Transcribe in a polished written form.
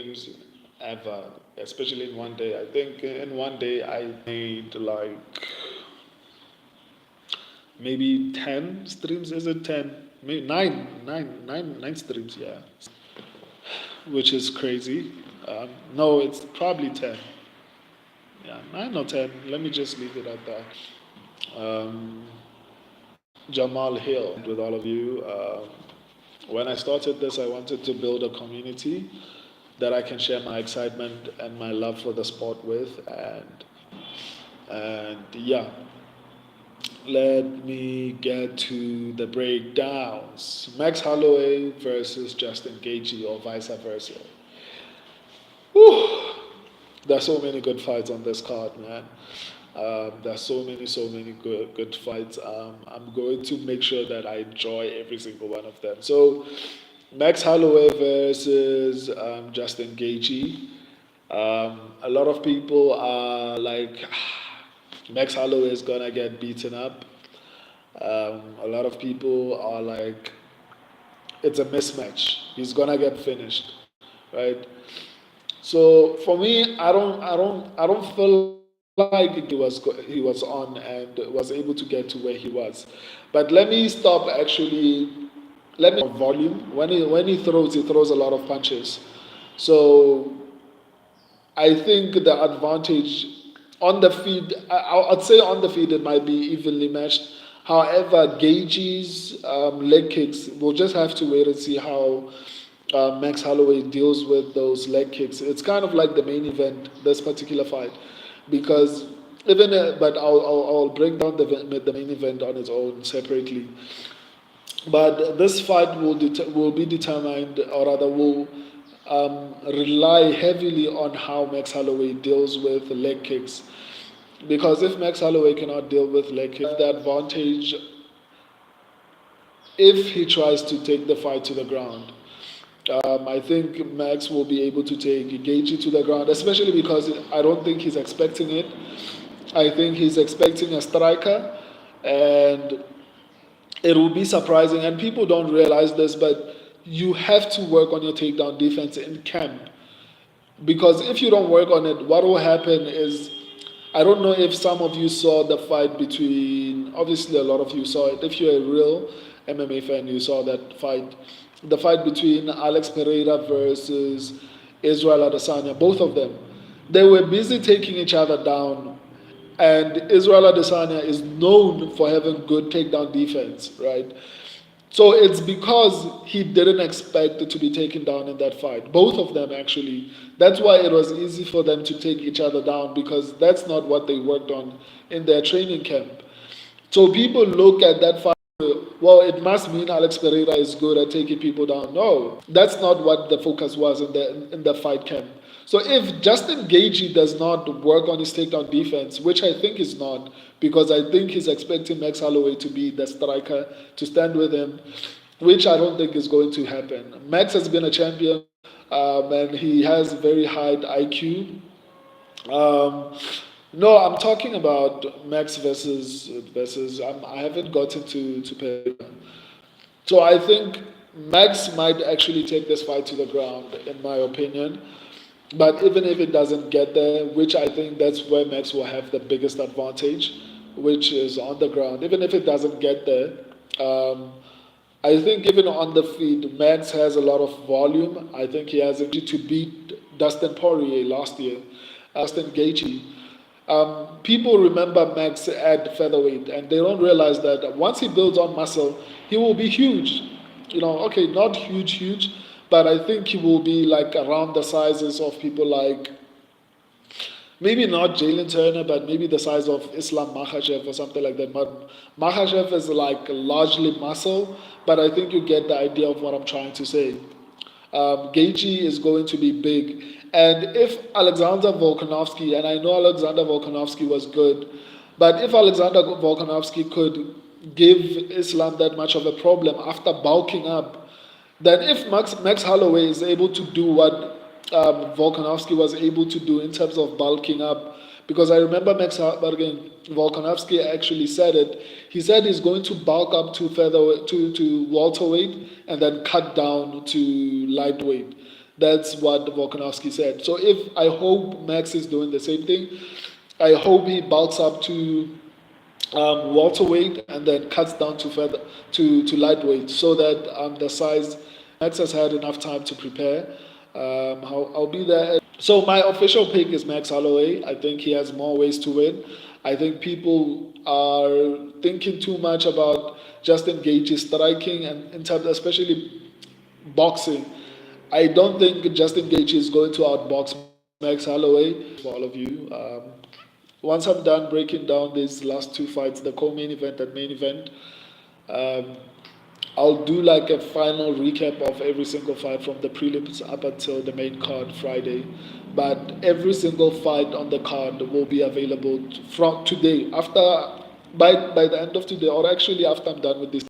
pay-per-views ever, especially in one day. I think in one day I made like maybe 10 streams. Is it 10? Maybe nine streams, yeah, which is crazy. No, it's probably 10. Yeah, 9 or 10. Let me just leave it at that. Um, Jamal Hill, with all of you. When I started this, I wanted to build a community that I can share my excitement and my love for the sport with, and yeah, let me get to the breakdowns. Max Holloway versus Justin Gaethje, or vice versa. Whew. There's so many good fights on this card, man. There's so many good fights. I'm going to make sure that I enjoy every single one of them. So, Max Holloway versus Justin Gaethje. A lot of people are like, Max Holloway is gonna get beaten up. A lot of people are like, it's a mismatch. He's gonna get finished, right? So for me, I don't feel like he was on and was able to get to where he was. But let me stop actually. Let me volume. He throws a lot of punches. So I think the advantage on the feed, I'd say on the feed it might be evenly matched. However, Gage's leg kicks, we'll just have to wait and see how Max Holloway deals with those leg kicks. It's kind of like the main event, this particular fight, because but I'll break down the main event on its own separately. But this fight will be determined, or rather, will rely heavily on how Max Holloway deals with leg kicks. Because if Max Holloway cannot deal with leg kicks, the advantage if he tries to take the fight to the ground. I think Max will be able to take Gaethje to the ground, especially because I don't think he's expecting it. I think he's expecting a striker, and it will be surprising. And people don't realize this, but you have to work on your takedown defense in camp. Because if you don't work on it, what will happen is, I don't know if some of you saw the fight between, obviously a lot of you saw it. If you're a real MMA fan, you saw that fight. The fight between Alex Pereira versus Israel Adesanya, both of them. They were busy taking each other down. And Israel Adesanya is known for having good takedown defense, right? So it's because he didn't expect to be taken down in that fight. Both of them, actually. That's why it was easy for them to take each other down, because that's not what they worked on in their training camp. So people look at that fight, well, it must mean Alex Pereira is good at taking people down. No, that's not what the focus was in the fight camp. So if Justin Gaethje does not work on his takedown defense, which I think is not, because I think he's expecting Max Holloway to be the striker, to stand with him, which I don't think is going to happen. Max has been a champion, and he has very high IQ. Um, no, I'm talking about Max versus. I haven't gotten to Pereira. So I think Max might actually take this fight to the ground, in my opinion. But even if it doesn't get there, which I think that's where Max will have the biggest advantage, which is on the ground. Even if it doesn't get there, um, I think even on the feet, Max has a lot of volume. I think he has ability to beat Dustin Poirier last year, Dustin Gaethje. People remember Max at featherweight, and they don't realize that once he builds on muscle, he will be huge. Okay, not huge, huge, but I think he will be like around the sizes of people like, maybe not Jalen Turner, but maybe the size of Islam Makhachev or something like that. But Makhachev is like largely muscle, but I think you get the idea of what I'm trying to say. Gaethje is going to be big. And if Alexander Volkanovski, and I know Alexander Volkanovski was good, but if Alexander Volkanovski could give Islam that much of a problem after bulking up, then if Max Holloway is able to do what Volkanovski was able to do in terms of bulking up, because I remember Volkanovski actually said it. He said he's going to bulk up to featherweight, to welterweight, and then cut down to lightweight. That's what Volkanovski said. So I hope Max is doing the same thing. I hope he bulks up to welterweight and then cuts down to lightweight, so that the size Max has had enough time to prepare. I'll be there. So my official pick is Max Holloway. I think he has more ways to win. I think people are thinking too much about Justin Gaethje striking, and in terms, especially boxing. I don't think Justin Gaethje is going to outbox Max Holloway. For all of you, once I'm done breaking down these last two fights, the co-main event and main event, um, I'll do like a final recap of every single fight from the prelims up until the main card Friday. But every single fight on the card will be available from today. By the end of today, or actually after I'm done with this